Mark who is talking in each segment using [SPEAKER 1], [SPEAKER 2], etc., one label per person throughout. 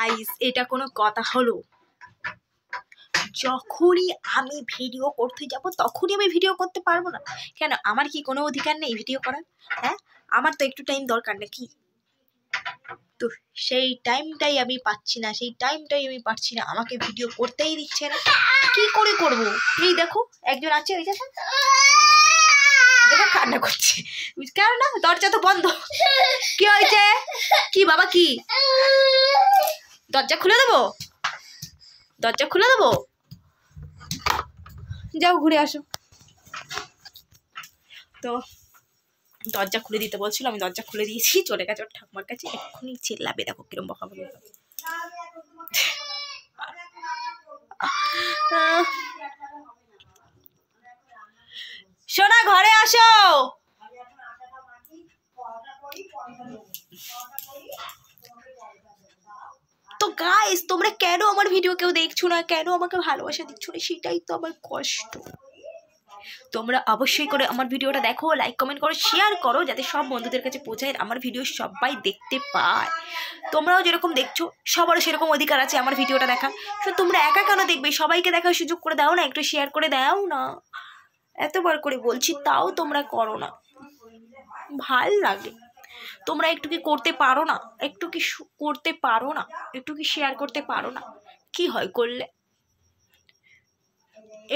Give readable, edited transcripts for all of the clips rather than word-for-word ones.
[SPEAKER 1] Guys এটা কোনো কথা হলো? যখনই আমি ভিডিও করতে যাব তখনই আমি ভিডিও করতে পারবো না কেন? আমার কি কোনো অধিকার নেই ভিডিও করার? হ্যাঁ, আমার তো একটু টাইম দরকার নাকি? তো সেই টাইমটাই আমি পাচ্ছি না, আমাকে ভিডিও করতেই দিচ্ছে না। কি করে করব? এই দেখো একজন আছে, ওই দেখো কান্না করছে। কেন না? দরজা তো বন্ধ। কি হয়েছে? কি বাবা, কি? দরজা খুলে দেবো? যাও ঘুরে আসো। তো দরজা খুলে দিতে বলছিল, আমি দরজা খুলে দিয়েছি, চলে গেছে ওর ঠাকুমার কাছে। এক্ষুনি চিল্লাবে, দেখো কিরম বকাবকি। সোনা ঘরে আসো। তো গাইস তোমরা কেন আমার ভিডিও কেউ দেখছো না, কেন আমাকে ভালোবাসা দিচ্ছ না, সেটাই তো আমার কষ্ট। তোমরা অবশ্যই করে আমার ভিডিওটা দেখো, লাইক কমেন্ট করো, শেয়ার করো, যাতে সব বন্ধুদের কাছে পৌঁছায়, আমার ভিডিও সবাই দেখতে পায়। তোমরাও যেরকম দেখছো সবারও সেরকম অধিকার আছে আমার ভিডিওটা দেখা। তো তোমরা একা কেন দেখবে? সবাইকে দেখার সুযোগ করে দাও না, একটু শেয়ার করে দাও না। এতবার করে বলছি তাও তোমরা করো না, ভাল লাগে। তোমরা একটু কি করতে পারো না? একটু কি করতে পারো না? একটু কি শেয়ার করতে পারো না? কি হয় করলে?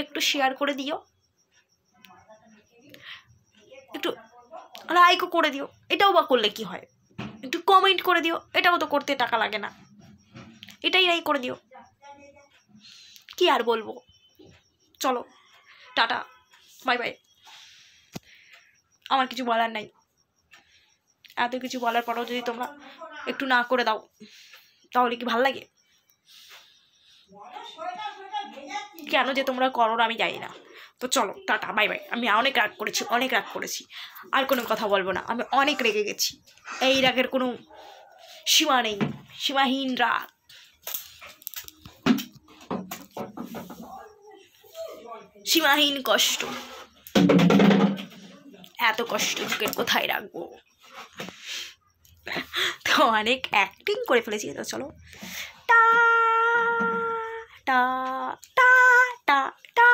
[SPEAKER 1] একটু শেয়ার করে দিও, একটু লাইকও করে দিও, এটাও বা করলে কি হয়? একটু কমেন্ট করে দিও, এটাও তো করতে টাকা লাগে না, এটাই নাই করে দিও। কি আর বলবো, চলো টাটা, বাই বাই। আমার কিছু বলার নাই। এত কিছু বলার পরেও যদি তোমরা একটু না করে দাও তাহলে কি ভাল লাগে? কেন যে তোমরা করো আমি জানি না। তো চলো টাটা, বাই বাই। আমি অনেক রাগ করেছি, আর কোনো কথা বলবো না। আমি অনেক রেগে গেছি, এই রাগের কোনো সীমা নেই, সীমাহীন রাগ। সীমাহীন কষ্ট, এত কষ্ট বুকের কোথায় রাখবো? তো অনেক অ্যাক্টিং করে ফেলেছি। তো চলো টা টা টা টা টা।